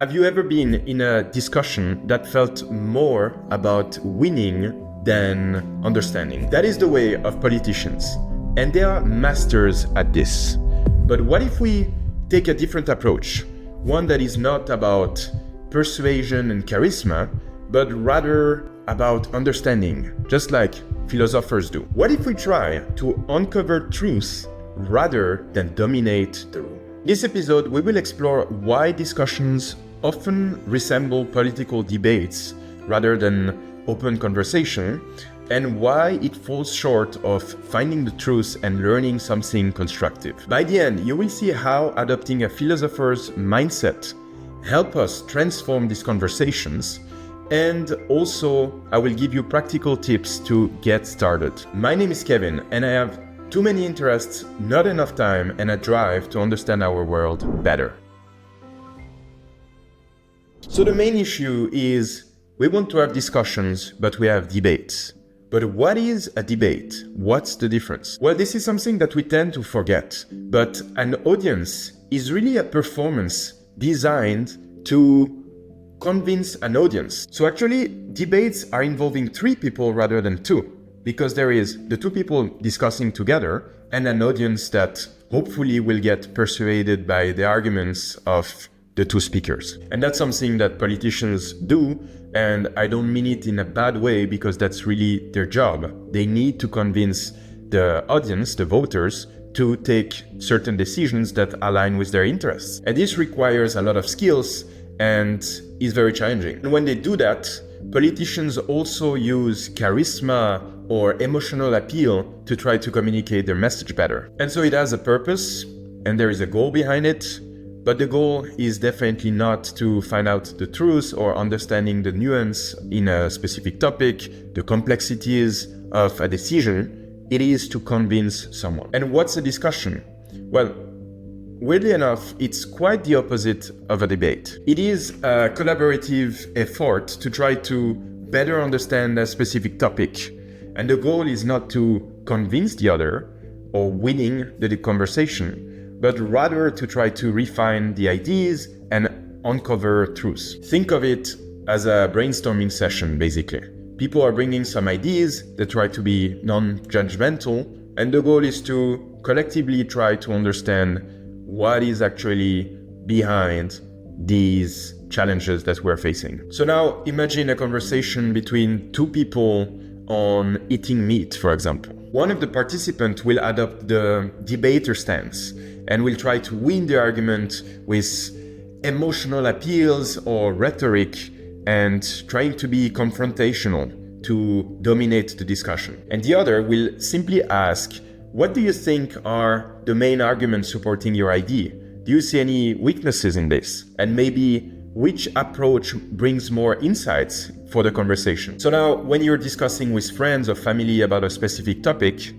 Have you ever been in a discussion that felt more about winning than understanding? That is the way of politicians, and they are masters at this. But what if we take a different approach? One that is not about persuasion and charisma, but rather about understanding, just like philosophers do. What if we try to uncover truth rather than dominate the room? In this episode, we will explore why discussions often resemble political debates rather than open conversation, and why it falls short of finding the truth and learning something constructive. By the end, you will see how adopting a philosopher's mindset helps us transform these conversations, and also I will give you practical tips to get started. My name is Kevin, and I have too many interests, not enough time, and a drive to understand our world better. So the main issue is we want to have discussions, but we have debates. But what is a debate? What's the difference? Well, this is something that we tend to forget, but an audience is really a performance designed to convince an audience. So actually, debates are involving three people rather than two, because there is the two people discussing together and an audience that hopefully will get persuaded by the arguments of the two speakers. And that's something that politicians do, and I don't mean it in a bad way, because that's really their job. They need to convince the audience, the voters, to take certain decisions that align with their interests. And this requires a lot of skills and is very challenging. And when they do that, politicians also use charisma or emotional appeal to try to communicate their message better. And so it has a purpose, and there is a goal behind it. But the goal is definitely not to find out the truth or understanding the nuance in a specific topic, the complexities of a decision. It is to convince someone. And what's a discussion? Well, weirdly enough, it's quite the opposite of a debate. It is a collaborative effort to try to better understand a specific topic. And the goal is not to convince the other or winning the conversation, but rather to try to refine the ideas and uncover truth. Think of it as a brainstorming session, basically. People are bringing some ideas that try to be non-judgmental, and the goal is to collectively try to understand what is actually behind these challenges that we're facing. So now imagine a conversation between two people on eating meat, for example. One of the participants will adopt the debater stance and will try to win the argument with emotional appeals or rhetoric and trying to be confrontational to dominate the discussion. And the other will simply ask, what do you think are the main arguments supporting your idea? Do you see any weaknesses in this? And maybe which approach brings more insights for the conversation? So now, when you're discussing with friends or family about a specific topic,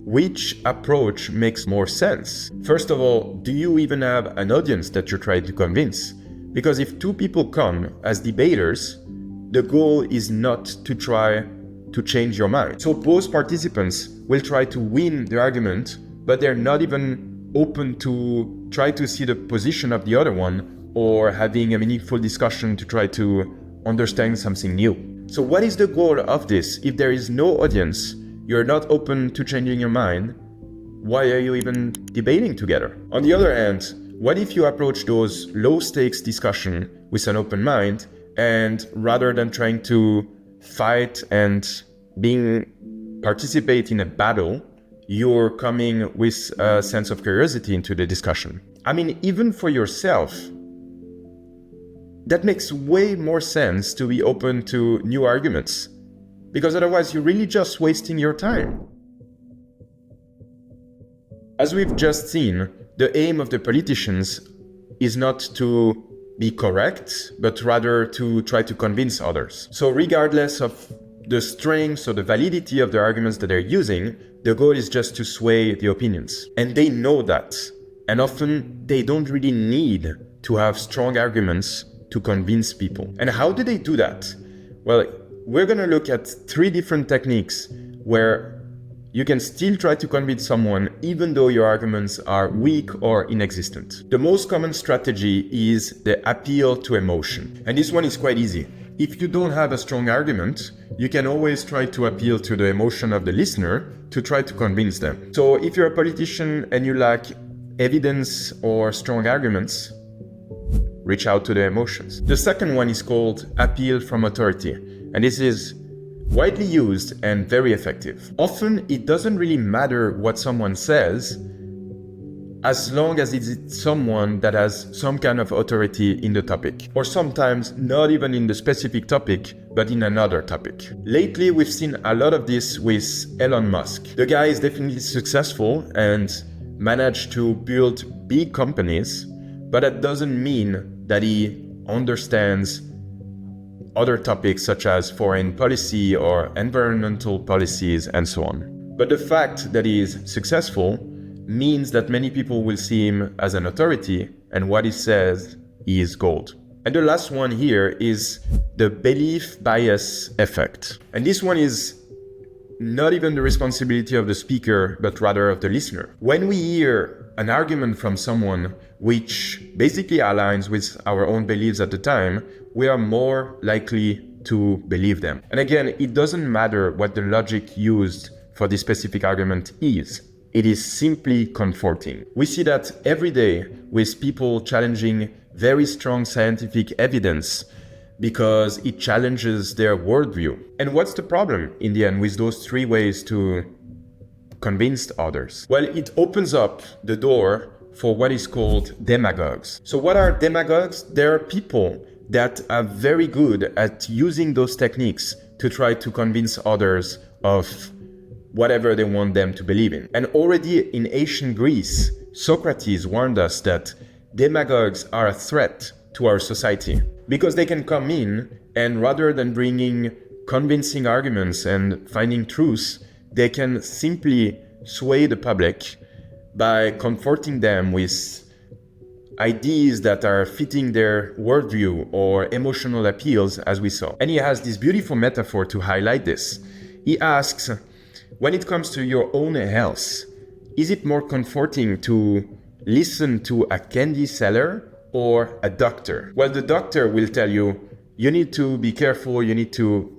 which approach makes more sense? First of all, do you even have an audience that you're trying to convince? Because if two people come as debaters, the goal is not to try to change your mind. So both participants will try to win the argument, but they're not even open to try to see the position of the other one or having a meaningful discussion to try to understand something new. So what is the goal of this? If there is no audience, you're not open to changing your mind, why are you even debating together? On the other hand, what if you approach those low-stakes discussion with an open mind, and rather than trying to fight and participate in a battle, you're coming with a sense of curiosity into the discussion? I mean, even for yourself, that makes way more sense to be open to new arguments, because otherwise you're really just wasting your time. As we've just seen, the aim of the politicians is not to be correct, but rather to try to convince others. So regardless of the strength or the validity of the arguments that they're using, the goal is just to sway the opinions. And they know that. And often they don't really need to have strong arguments to convince people. And how do they do that? Well, we're going to look at three different techniques where you can still try to convince someone even though your arguments are weak or inexistent. The most common strategy is the appeal to emotion. And this one is quite easy. If you don't have a strong argument, you can always try to appeal to the emotion of the listener to try to convince them. So if you're a politician and you lack evidence or strong arguments, reach out to the emotions. The second one is called appeal from authority. And this is widely used and very effective. Often it doesn't really matter what someone says as long as it's someone that has some kind of authority in the topic, or sometimes not even in the specific topic, but in another topic. Lately, we've seen a lot of this with Elon Musk. The guy is definitely successful and managed to build big companies, but that doesn't mean that he understands other topics such as foreign policy or environmental policies and so on. But the fact that he is successful means that many people will see him as an authority, and what he says is gold. And the last one here is the belief bias effect. And this one is not even the responsibility of the speaker, but rather of the listener. When we hear an argument from someone which basically aligns with our own beliefs at the time, we are more likely to believe them. And again, it doesn't matter what the logic used for this specific argument is. It is simply comforting. We see that every day with people challenging very strong scientific evidence because it challenges their worldview. And what's the problem in the end with those three ways to convince others? Well, it opens up the door for what is called demagogues. So what are demagogues? There are people that are very good at using those techniques to try to convince others of whatever they want them to believe in. And already in ancient Greece, Socrates warned us that demagogues are a threat to our society because they can come in and rather than bringing convincing arguments and finding truths, they can simply sway the public by comforting them with ideas that are fitting their worldview or emotional appeals, as we saw. And he has this beautiful metaphor to highlight this. He asks, when it comes to your own health, is it more comforting to listen to a candy seller or a doctor? Well, the doctor will tell you, you need to be careful, you need to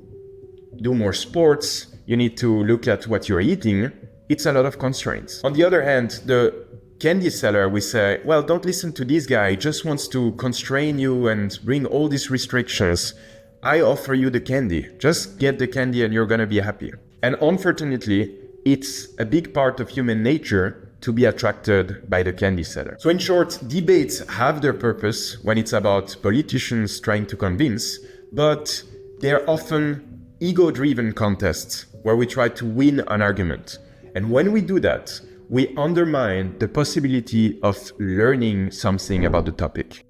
do more sports, you need to look at what you're eating. It's a lot of constraints. On the other hand, the candy seller will say, well, don't listen to this guy, he just wants to constrain you and bring all these restrictions. I offer you the candy. Just get the candy and you're gonna be happy. And unfortunately, it's a big part of human nature to be attracted by the candy seller. So in short, debates have their purpose when it's about politicians trying to convince, but they're often ego-driven contests where we try to win an argument. And when we do that, we undermine the possibility of learning something about the topic.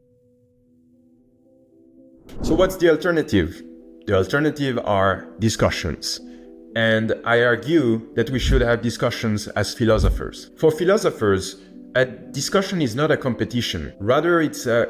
So what's the alternative? The alternative are discussions. And I argue that we should have discussions as philosophers. For philosophers, a discussion is not a competition. Rather, it's a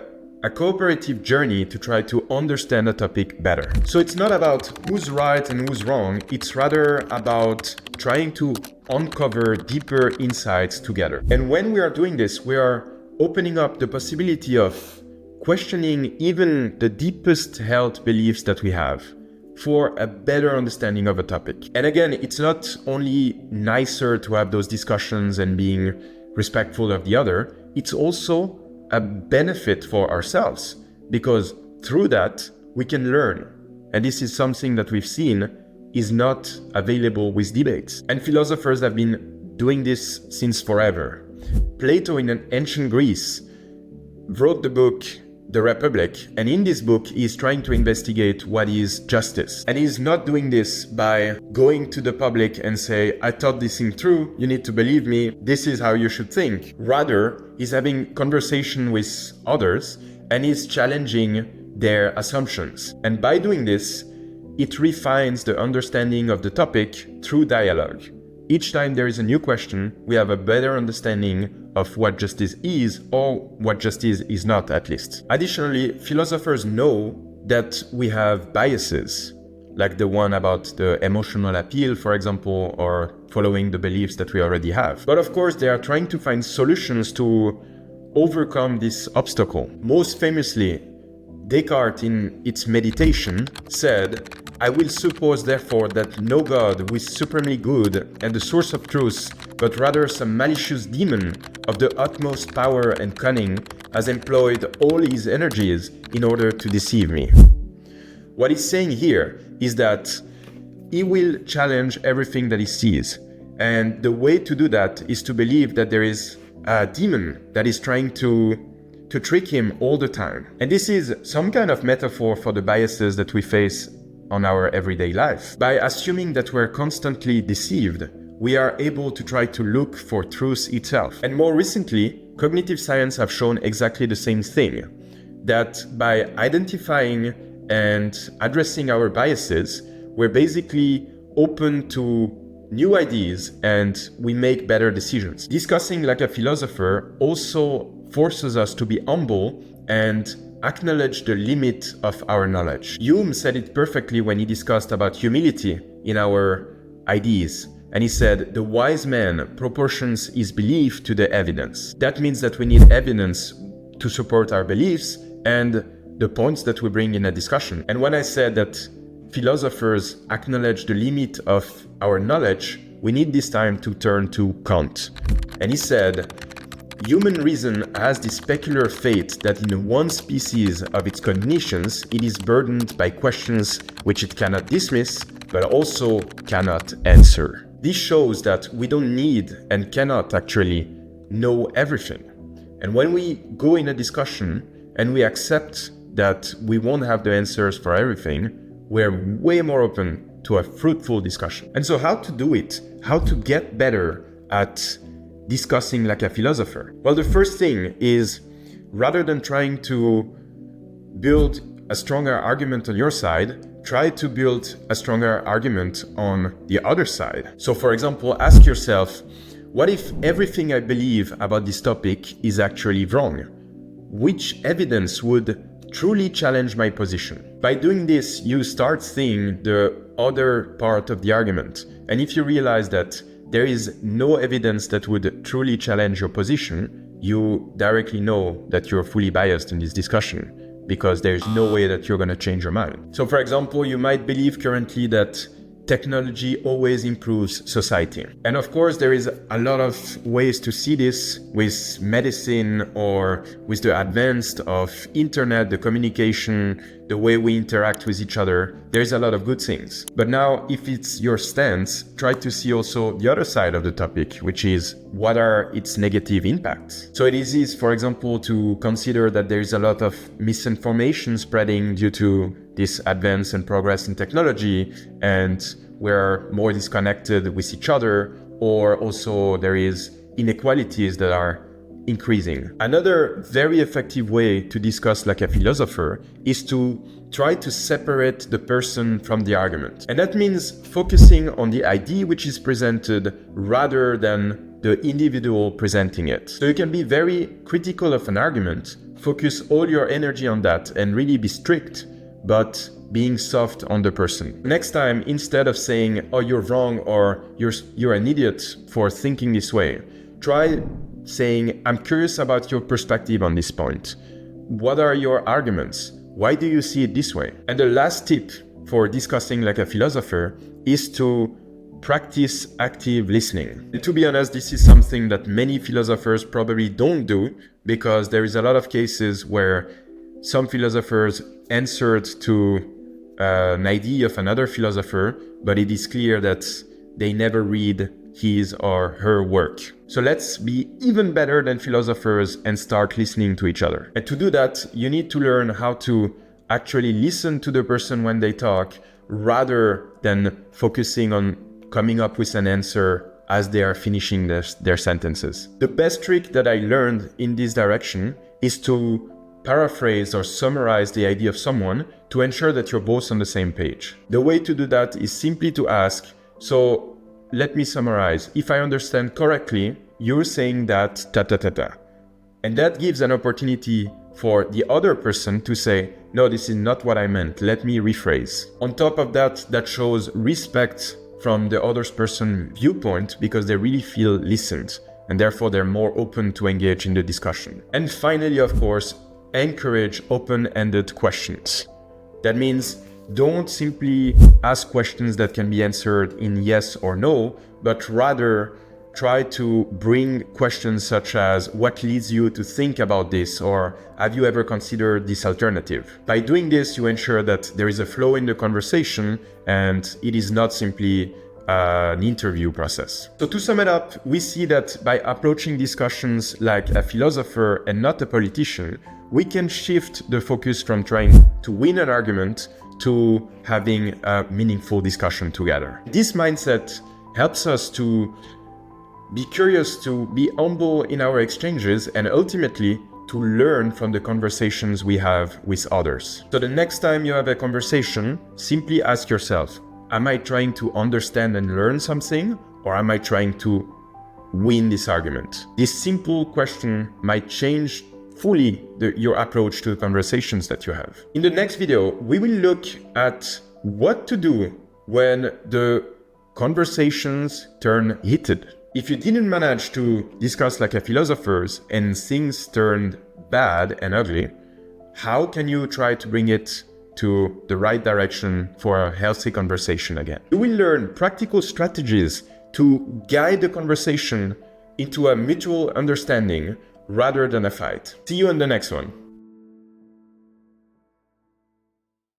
cooperative journey to try to understand a topic better. So it's not about who's right and who's wrong. It's rather about trying to uncover deeper insights together. And when we are doing this, we are opening up the possibility of questioning even the deepest held beliefs that we have for a better understanding of a topic. And again, it's not only nicer to have those discussions and being respectful of the other, it's also a benefit for ourselves because through that we can learn. And this is something that we've seen is not available with debates. And philosophers have been doing this since forever. Plato in ancient Greece wrote the book The Republic, and in this book he's trying to investigate what is justice. And he's not doing this by going to the public and say, I thought this thing through, you need to believe me, this is how you should think. Rather, he's having conversation with others and he's challenging their assumptions. And by doing this, it refines the understanding of the topic through dialogue. Each time there is a new question, we have a better understanding of what justice is or what justice is not, at least. Additionally, philosophers know that we have biases. like the one about the emotional appeal, for example, or following the beliefs that we already have. But of course, they are trying to find solutions to overcome this obstacle. Most famously, Descartes in its meditation said, "I will suppose therefore that no God who is supremely good and the source of truth, but rather some malicious demon of the utmost power and cunning has employed all his energies in order to deceive me." What he's saying here is that he will challenge everything that he sees. And the way to do that is to believe that there is a demon that is trying to trick him all the time. And this is some kind of metaphor for the biases that we face on our everyday life. By assuming that we're constantly deceived, we are able to try to look for truth itself. And more recently, cognitive science have shown exactly the same thing, that by identifying and addressing our biases, we're basically open to new ideas and we make better decisions. Discussing like a philosopher also forces us to be humble and acknowledge the limit of our knowledge. Hume said it perfectly when he discussed about humility in our ideas. And he said, "The wise man proportions his belief to the evidence." That means that we need evidence to support our beliefs and the points that we bring in a discussion. And when I said that philosophers acknowledge the limit of our knowledge, we need this time to turn to Kant. And he said, "Human reason has this peculiar fate that in one species of its cognitions, it is burdened by questions which it cannot dismiss, but also cannot answer." This shows that we don't need and cannot actually know everything. And when we go in a discussion and we accept that we won't have the answers for everything, we're way more open to a fruitful discussion. And so how to do it? How to get better at discussing like a philosopher? Well, the first thing is, rather than trying to build a stronger argument on your side, try to build a stronger argument on the other side. So for example, ask yourself, what if everything I believe about this topic is actually wrong? Which evidence would truly challenge my position? By doing this, you start seeing the other part of the argument. And if you realize that there is no evidence that would truly challenge your position, you directly know that you're fully biased in this discussion, because there's no way that you're going to change your mind. So for example, you might believe currently that technology always improves society. And of course, there is a lot of ways to see this with medicine or with the advance of internet, the communication, the way we interact with each other. There's a lot of good things. But now, if it's your stance, try to see also the other side of the topic, which is what are its negative impacts. So it is easy, for example, to consider that there's a lot of misinformation spreading due to this advance and progress in technology, and we're more disconnected with each other, or also there is inequalities that are increasing. Another very effective way to discuss like a philosopher is to try to separate the person from the argument. And that means focusing on the idea which is presented rather than the individual presenting it. So you can be very critical of an argument, focus all your energy on that and really be strict, but being soft on the person. Next time, instead of saying, "Oh, you're wrong," or you're an idiot for thinking this way, try saying, "I'm curious about your perspective on this point. What are your arguments? Why do you see it this way?" And the last tip for discussing like a philosopher is to practice active listening. To be honest, this is something that many philosophers probably don't do, because there is a lot of cases where some philosophers answered to an idea of another philosopher, but it is clear that they never read his or her work. So let's be even better than philosophers and start listening to each other. And to do that, you need to learn how to actually listen to the person when they talk, rather than focusing on coming up with an answer as they are finishing their sentences. The best trick that I learned in this direction is to paraphrase or summarize the idea of someone to ensure that you're both on the same page. The way to do that is simply to ask, "So let me summarize. If I understand correctly, you're saying that ta ta ta ta." And that gives an opportunity for the other person to say, no, this is not what I meant, let me rephrase. On top of that, that shows respect from the other person's viewpoint because they really feel listened and therefore they're more open to engage in the discussion. And finally, of course, encourage open-ended questions. That means don't simply ask questions that can be answered in yes or no, but rather try to bring questions such as what leads you to think about this, or have you ever considered this alternative? By doing this, you ensure that there is a flow in the conversation and it is not simply an interview process. So to sum it up, we see that by approaching discussions like a philosopher and not a politician, we can shift the focus from trying to win an argument to having a meaningful discussion together. This mindset helps us to be curious, to be humble in our exchanges, and ultimately to learn from the conversations we have with others. So the next time you have a conversation, simply ask yourself, am I trying to understand and learn something, or am I trying to win this argument? This simple question might change fully your approach to the conversations that you have. In the next video, we will look at what to do when the conversations turn heated. If you didn't manage to discuss like a philosophers and things turned bad and ugly, how can you try to bring it to the right direction for a healthy conversation again? You will learn practical strategies to guide the conversation into a mutual understanding rather than a fight. See you in the next one.